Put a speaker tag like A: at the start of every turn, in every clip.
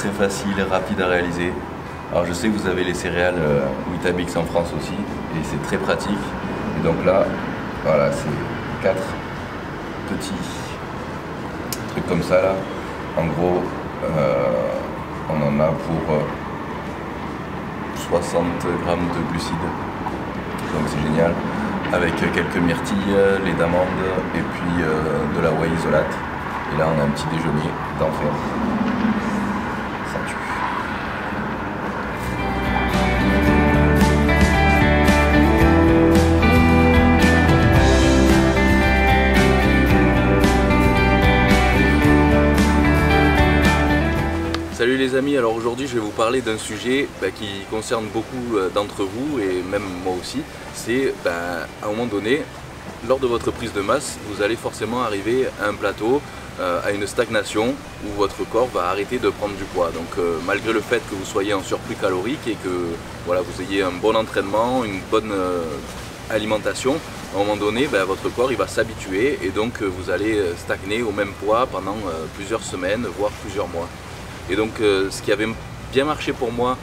A: très facile et rapide à réaliser. Alors je sais que vous avez les céréales Weetabix en France aussi et c'est très pratique. Et donc là, voilà, c'est 4 petits trucs comme ça là. En gros, on en a pour 60 grammes de glucides. Donc c'est génial. Avec quelques myrtilles, lait d'amande et puis de la whey isolate. Et là on a un petit déjeuner d'enfer. Ça tue. Salut les amis, alors aujourd'hui je vais vous parler d'un sujet qui concerne beaucoup d'entre vous et même moi aussi. C'est à un moment donné, lors de votre prise de masse, vous allez forcément arriver à un plateau, à une stagnation où votre corps va arrêter de prendre du poids. Donc malgré le fait que vous soyez en surplus calorique et que voilà, vous ayez un bon entraînement, une bonne alimentation, à un moment donné votre corps il va s'habituer et donc vous allez stagner au même poids pendant plusieurs semaines, voire plusieurs mois. Et donc ce qui avait bien marché pour moi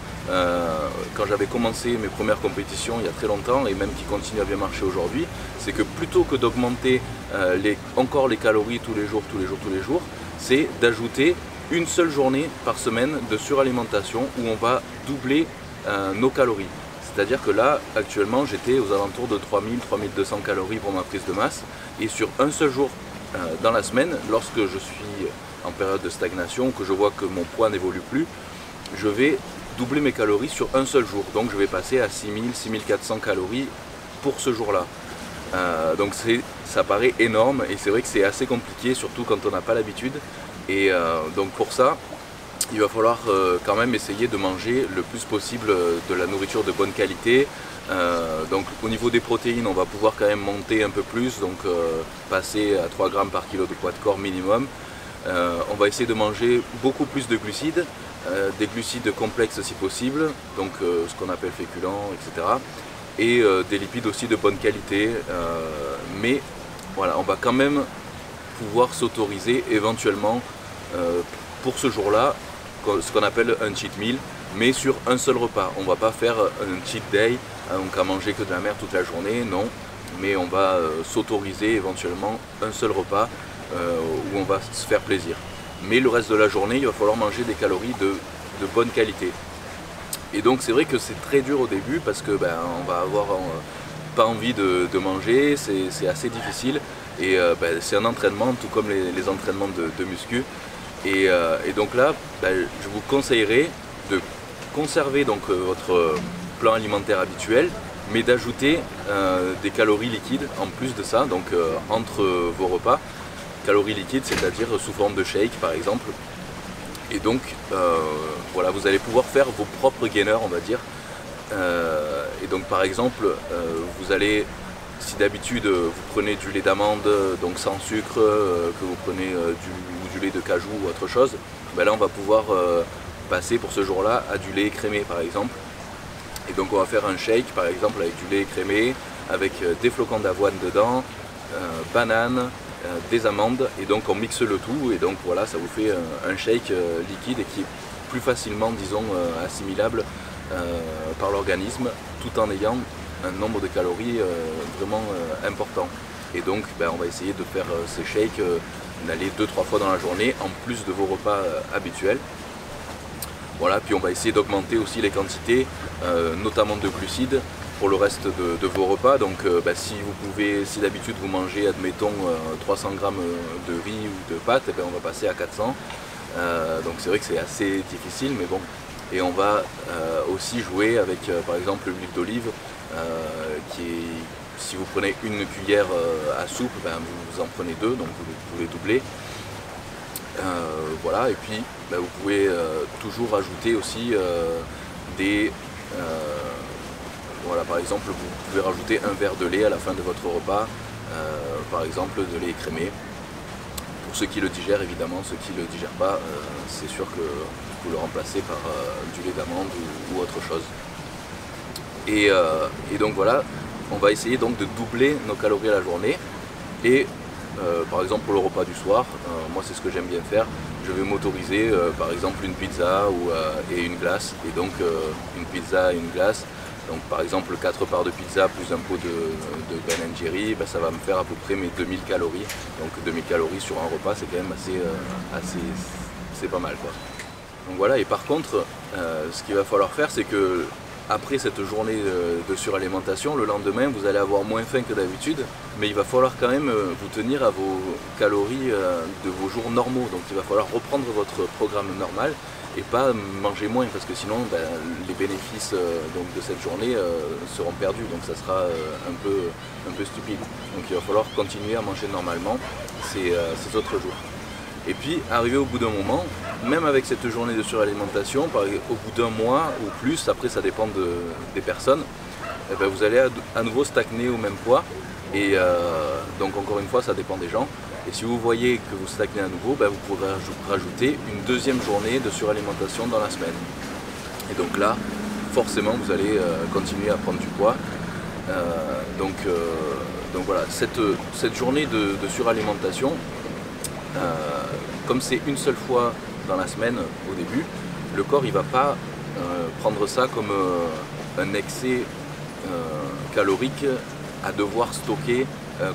A: quand j'avais commencé mes premières compétitions il y a très longtemps et même qui continue à bien marcher aujourd'hui, c'est que plutôt que d'augmenter encore les calories tous les jours, c'est d'ajouter une seule journée par semaine de suralimentation où on va doubler nos calories. C'est-à-dire que là, actuellement, j'étais aux alentours de 3000-3200 calories pour ma prise de masse et sur un seul jour dans la semaine, lorsque je suis en période de stagnation, que je vois que mon poids n'évolue plus, je vais doubler mes calories sur un seul jour. Donc je vais passer à 6000-6400 calories pour ce jour-là. Donc ça paraît énorme et c'est vrai que c'est assez compliqué, surtout quand on n'a pas l'habitude. Et donc pour ça, il va falloir quand même essayer de manger le plus possible de la nourriture de bonne qualité. Donc au niveau des protéines, on va pouvoir quand même monter un peu plus, donc passer à 3 grammes par kilo de poids de corps minimum. On va essayer de manger beaucoup plus de glucides, des glucides complexes si possible, donc ce qu'on appelle féculents, etc. Et des lipides aussi de bonne qualité, mais voilà, on va quand même pouvoir s'autoriser éventuellement pour ce jour-là ce qu'on appelle un cheat meal, mais sur un seul repas. On ne va pas faire un cheat day, donc à manger que de la merde toute la journée, non, mais on va s'autoriser éventuellement un seul repas où on va se faire plaisir. Mais le reste de la journée, il va falloir manger des calories de bonne qualité. Et donc c'est vrai que c'est très dur au début parce que on va avoir pas envie de manger, c'est assez difficile et c'est un entraînement tout comme les entraînements de muscu. Et donc là, je vous conseillerais de conserver donc votre plan alimentaire habituel, mais d'ajouter des calories liquides en plus de ça, donc entre vos repas. Calories liquides, c'est-à-dire sous forme de shake par exemple. Et donc voilà, vous allez pouvoir faire vos propres gainers, on va dire. Et donc par exemple, vous allez, si d'habitude vous prenez du lait d'amande, donc sans sucre, que vous prenez du lait de cajou ou autre chose, là on va pouvoir passer pour ce jour-là à du lait écrémé par exemple. Et donc on va faire un shake par exemple avec du lait écrémé, avec des flocons d'avoine dedans, banane, des amandes, et donc on mixe le tout et donc voilà, ça vous fait un shake liquide et qui est plus facilement, disons, assimilable par l'organisme tout en ayant un nombre de calories vraiment important. Et donc on va essayer de faire ces shakes, d'aller 2-3 fois dans la journée en plus de vos repas habituels. Voilà, puis on va essayer d'augmenter aussi les quantités, notamment de glucides, pour le reste de vos repas. Donc si d'habitude vous mangez, admettons, 300 grammes de riz ou de pâtes, on va passer à 400. Donc c'est vrai que c'est assez difficile, mais bon. Et on va aussi jouer avec par exemple l'huile d'olive, qui est, si vous prenez une cuillère à soupe, vous en prenez 2, donc vous pouvez doubler. Voilà, et puis vous pouvez toujours ajouter aussi des... voilà, par exemple, vous pouvez rajouter un verre de lait à la fin de votre repas, par exemple de lait écrémé. Pour ceux qui le digèrent, évidemment, ceux qui ne le digèrent pas, c'est sûr que vous le remplacez par du lait d'amande ou autre chose. Et donc voilà, on va essayer donc de doubler nos calories à la journée. Et par exemple pour le repas du soir, moi c'est ce que j'aime bien faire, je vais m'autoriser par exemple une pizza et une glace, et donc une pizza et une glace. Donc par exemple 4 parts de pizza plus un pot de Ben & Jerry, ça va me faire à peu près mes 2000 calories. Donc 2000 calories sur un repas, c'est quand même c'est pas mal quoi. Donc voilà, et par contre, ce qu'il va falloir faire, c'est que après cette journée de suralimentation, le lendemain, vous allez avoir moins faim que d'habitude, mais il va falloir quand même vous tenir à vos calories de vos jours normaux. Donc il va falloir reprendre votre programme normal et pas manger moins, parce que sinon les bénéfices donc, de cette journée seront perdus, donc ça sera un peu stupide. Donc il va falloir continuer à manger normalement ces autres jours. Et puis, arrivé au bout d'un moment, même avec cette journée de suralimentation, au bout d'un mois ou plus, après ça dépend des personnes, vous allez à nouveau stagner au même poids. Et donc encore une fois, ça dépend des gens. Et si vous voyez que vous stagnez à nouveau, vous pourrez rajouter une deuxième journée de suralimentation dans la semaine. Et donc là, forcément, vous allez continuer à prendre du poids. Donc voilà, cette journée de suralimentation, comme c'est une seule fois dans la semaine au début, le corps il va pas prendre ça comme un excès calorique à devoir stocker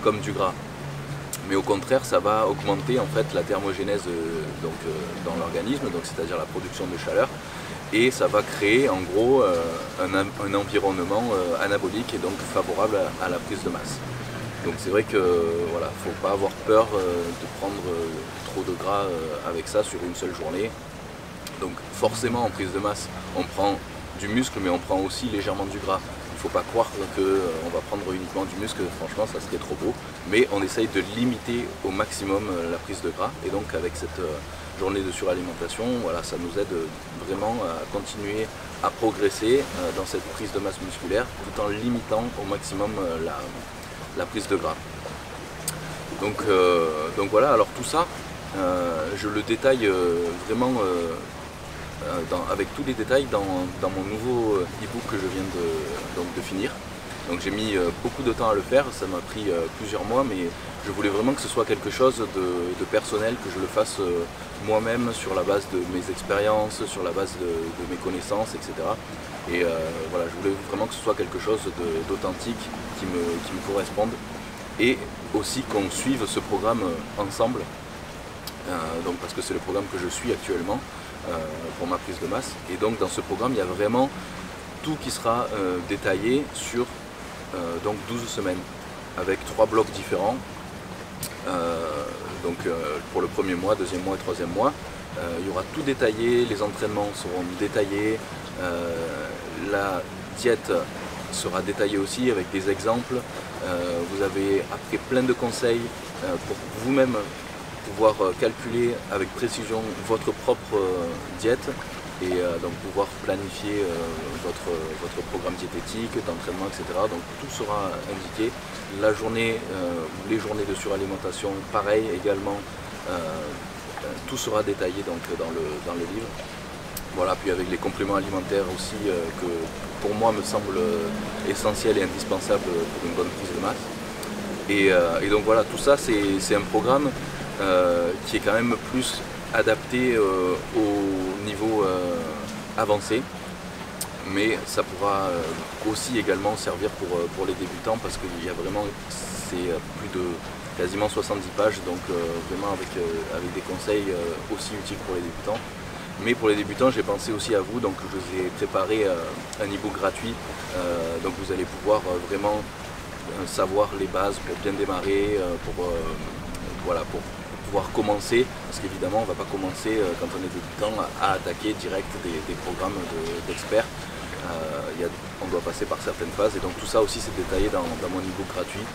A: comme du gras. Mais au contraire, ça va augmenter en fait la thermogénèse dans l'organisme, donc c'est-à-dire la production de chaleur, et ça va créer en gros un environnement anabolique et donc favorable à la prise de masse. Donc c'est vrai que voilà, faut pas avoir peur de prendre trop de gras avec ça sur une seule journée. Donc forcément en prise de masse, on prend du muscle, mais on prend aussi légèrement du gras. Il ne faut pas croire qu'on va prendre uniquement du muscle, franchement ça serait trop beau. Mais on essaye de limiter au maximum la prise de gras. Et donc avec cette journée de suralimentation, voilà, ça nous aide vraiment à continuer à progresser dans cette prise de masse musculaire, tout en limitant au maximum la prise de gras. Donc voilà, alors tout ça, je le détaille vraiment avec tous les détails dans mon nouveau e-book que je viens de finir. Donc j'ai mis beaucoup de temps à le faire, ça m'a pris plusieurs mois, mais je voulais vraiment que ce soit quelque chose de personnel, que je le fasse moi-même sur la base de mes expériences, sur la base de mes connaissances, etc. Et voilà, je voulais vraiment que ce soit quelque chose d'authentique, qui me corresponde, et aussi qu'on suive ce programme ensemble, donc parce que c'est le programme que je suis actuellement pour ma prise de masse. Et donc dans ce programme, il y a vraiment tout qui sera détaillé sur donc 12 semaines, avec 3 blocs différents. Donc pour le premier mois, deuxième mois et troisième mois, il y aura tout détaillé, les entraînements seront détaillés, la diète sera détaillée aussi avec des exemples. Vous avez après plein de conseils pour vous-même pouvoir calculer avec précision votre propre diète et donc pouvoir planifier votre programme diététique, d'entraînement, etc. Donc tout sera indiqué. La journée, les journées de suralimentation, pareil également, tout sera détaillé donc, dans le livre. Voilà, puis avec les compléments alimentaires aussi que pour moi me semble essentiel et indispensable pour une bonne prise de masse. Et donc voilà, tout ça c'est un programme qui est quand même plus adapté au niveau avancé, mais ça pourra aussi également servir pour les débutants, parce qu'il y a vraiment, c'est plus de quasiment 70 pages, donc vraiment avec des conseils aussi utiles pour les débutants. Mais pour les débutants, j'ai pensé aussi à vous, donc je vous ai préparé un e-book gratuit, donc vous allez pouvoir vraiment savoir les bases pour bien démarrer, pour pouvoir commencer, parce qu'évidemment on ne va pas commencer quand on est débutant à attaquer direct des programmes d'experts. On doit passer par certaines phases, et donc tout ça aussi c'est détaillé dans mon e-book gratuit.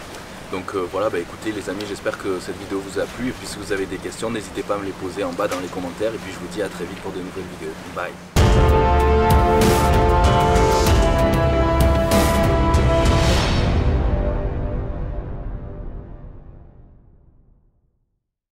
A: Donc voilà, écoutez les amis, j'espère que cette vidéo vous a plu, et puis si vous avez des questions, n'hésitez pas à me les poser en bas dans les commentaires, et puis je vous dis à très vite pour de nouvelles vidéos. Bye.